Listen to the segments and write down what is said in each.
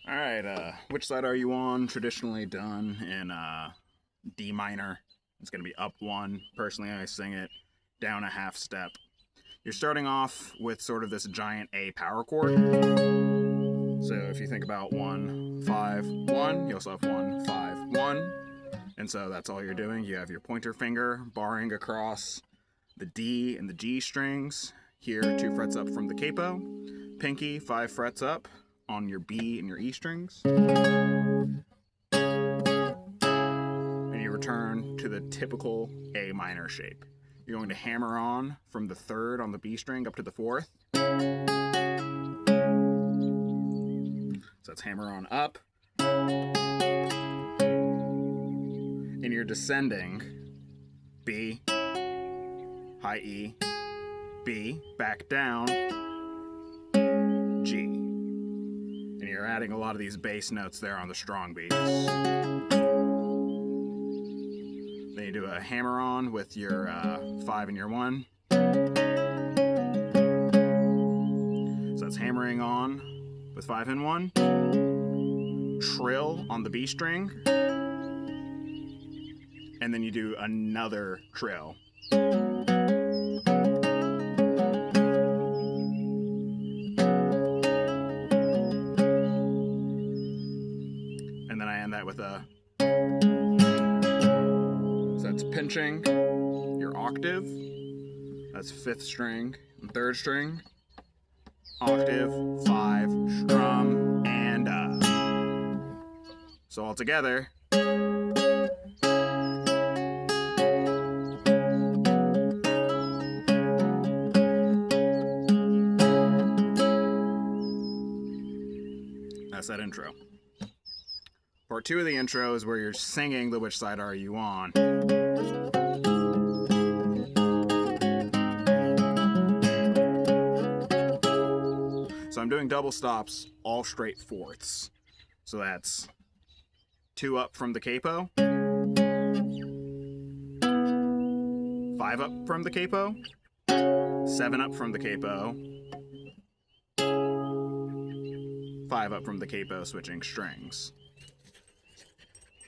Alright, which side are you on? Traditionally done in D minor. It's going to be up one. Personally, I sing it down a half step. You're starting off with sort of this giant A power chord. So if you think about 1, 5, 1, you also have 1, 5, 1. And so that's all you're doing. You have your pointer finger barring across the D and the G strings. Here, 2 frets up from the capo. Pinky, 5 frets up on your B and your E strings. And you return to the typical A minor shape. You're going to hammer on from the 3rd on the B string up to the 4th. So that's hammer on up. And you're descending B, high E, B, back down, G. And you're adding a lot of these bass notes there on the strong beats. Then you do a hammer on with your 5 and your 1. So that's hammering on with 5 and 1. Trill on the B string. And then you do another trill. And then I end that with a... So that's pinching your octave. That's 5th string and 3rd string. Octave, 5, strum, and So all together... That's that intro. Part 2 of the intro is where you're singing the Which Side Are You On? So I'm doing double stops, all straight fourths. So that's 2 up from the capo, 5 up from the capo, 7 up from the capo, 5 up from the capo, switching strings.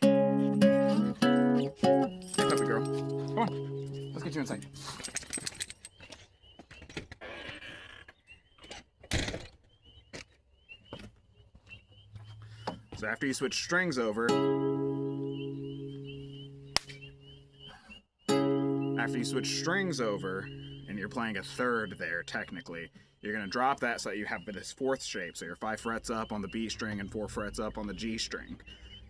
Hey, puppy girl. Come on. Let's get you inside. So after you switch strings over, and you're playing a 3rd there, technically, you're going to drop that so that you have this 4th shape. So you're 5 frets up on the B string and 4 frets up on the G string.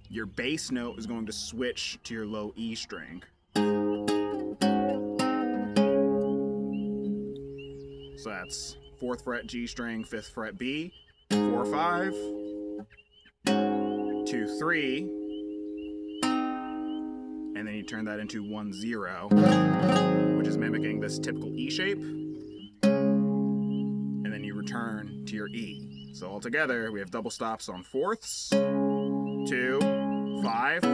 Your bass note is going to switch to your low E string. So that's 4th fret G string, 5th fret B, 4, 5, 2, 3, and then you turn that into 1, 0, which is mimicking this typical E shape. And then you return to your E. So all together, we have double stops on 4ths, 2, 5,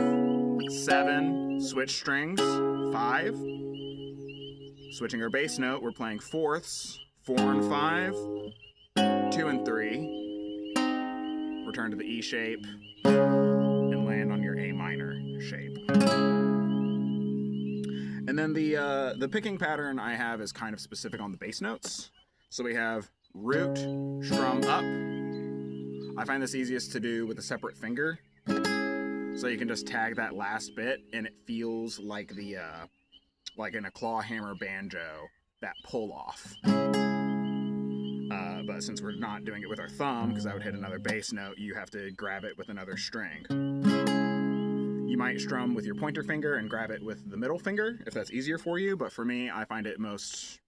7, switch strings, 5. Switching our bass note, we're playing 4ths, 4 and 5, 2 and 3. Return to the E shape, and land on your A minor shape. And then the picking pattern I have is kind of specific on the bass notes. So we have root, strum, up. I find this easiest to do with a separate finger. So you can just tag that last bit, and it feels like the like in a claw hammer banjo, that pull off. But since we're not doing it with our thumb, because I would hit another bass note, you have to grab it with another string. You might strum with your pointer finger and grab it with the middle finger, if that's easier for you, but for me, I find it most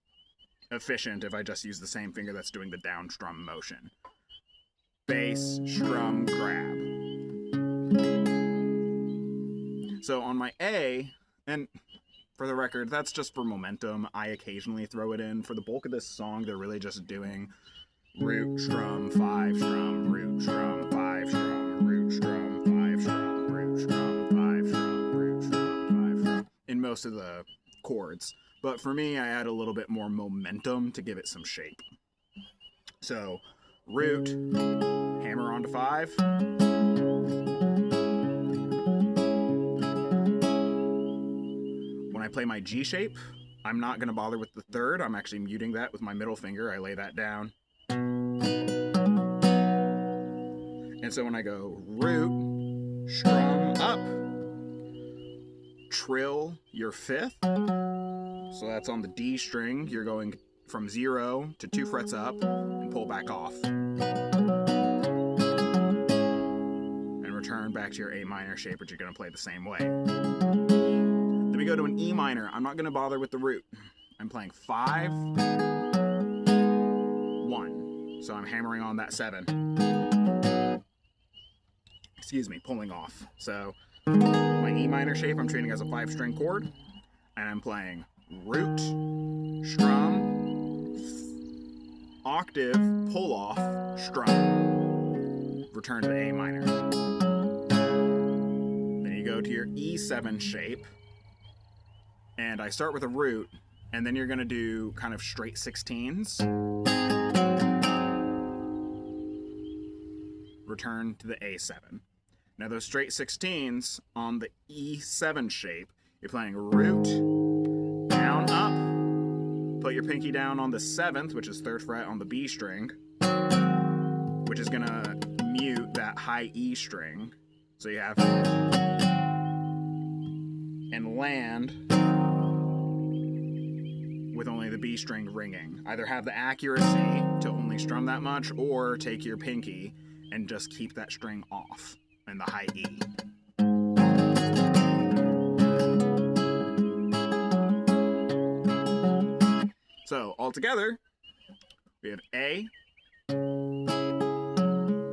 efficient if I just use the same finger that's doing the down strum motion. Bass, strum, grab. So on my A, and for the record, that's just for momentum. I occasionally throw it in. For the bulk of this song, they're really just doing root, strum, 5, strum, root, strum, 5, strum, root, strum, 5, strum, root, strum, 5, strum, root, strum, 5, strum, in most of the chords. But for me, I add a little bit more momentum to give it some shape. So root, hammer hammer onto 5. When I play my G shape, I'm not going to bother with the 3rd. I'm actually muting that with my middle finger. I lay that down. And so when I go root, strum up, trill your 5th. So that's on the D string. You're going from 0 to 2 frets up and pull back off. And return back to your A minor shape, which you're going to play the same way. Then we go to an E minor. I'm not going to bother with the root. I'm playing 5, 1. So I'm hammering on that 7. Excuse me, pulling off. So my E minor shape I'm treating as a 5-string chord. And I'm playing root, strum, octave, pull off, strum, return to the A minor. Then you go to your E7 shape, and I start with a root, and then you're going to do kind of straight 16s. Return to the A7. Now those straight 16s on the E7 shape, you're playing root, down, up, put your pinky down on the 7th, which is 3rd fret on the B string, which is going to mute that high E string. So you have, and land with only the B string ringing. Either have the accuracy to only strum that much, or take your pinky and just keep that string off in the high E. So, all together, we have A, hammer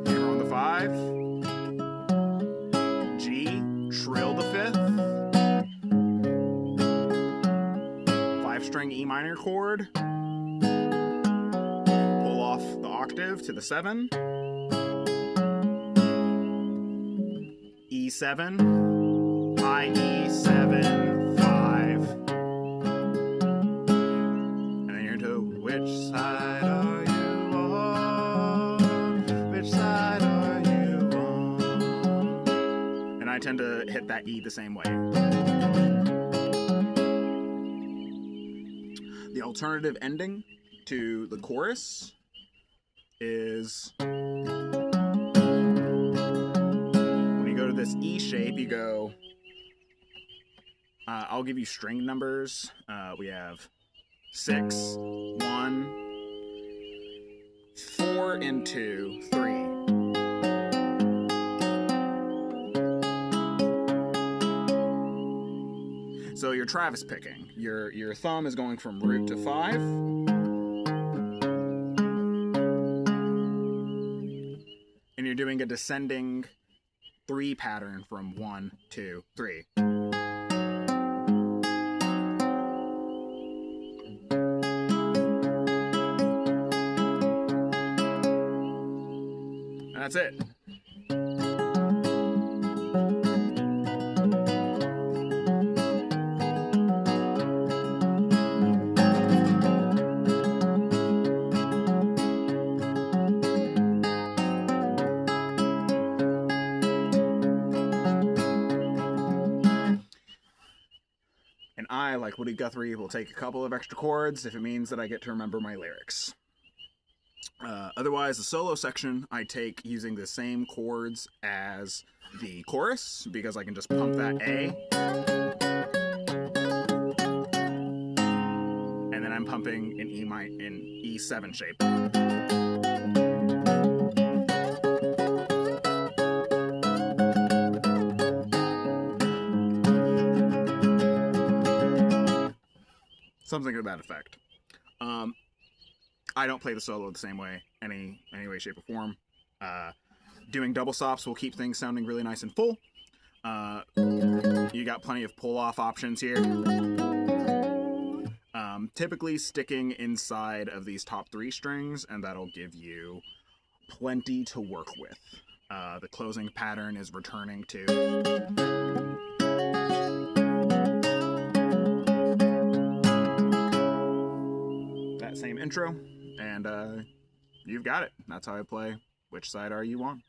on the 5, G, trill the 5th, 5-string E minor chord, pull off the octave to the 7, E7, high E7, 5, and then you're into which side are you on? Which side are you on? And I tend to hit that E the same way. The alternative ending to the chorus is this E shape, you go, I'll give you string numbers. We have 6, 1, 4, and 2, 3. So you're Travis picking. Your thumb is going from root to 5. And you're doing a descending 3 pattern from 1, 2, 3. And that's it. And I, like Woody Guthrie, will take a couple of extra chords if it means that I get to remember my lyrics. Otherwise, the solo section I take using the same chords as the chorus, because I can just pump that A. And then I'm pumping in E7 shape. Something to that effect. I don't play the solo the same way, any way, shape, or form. Doing double stops will keep things sounding really nice and full. You got plenty of pull-off options here. Typically sticking inside of these top 3 strings, and that'll give you plenty to work with. The closing pattern is returning to that same intro, and you've got it. That's how I play Which Side Are You On?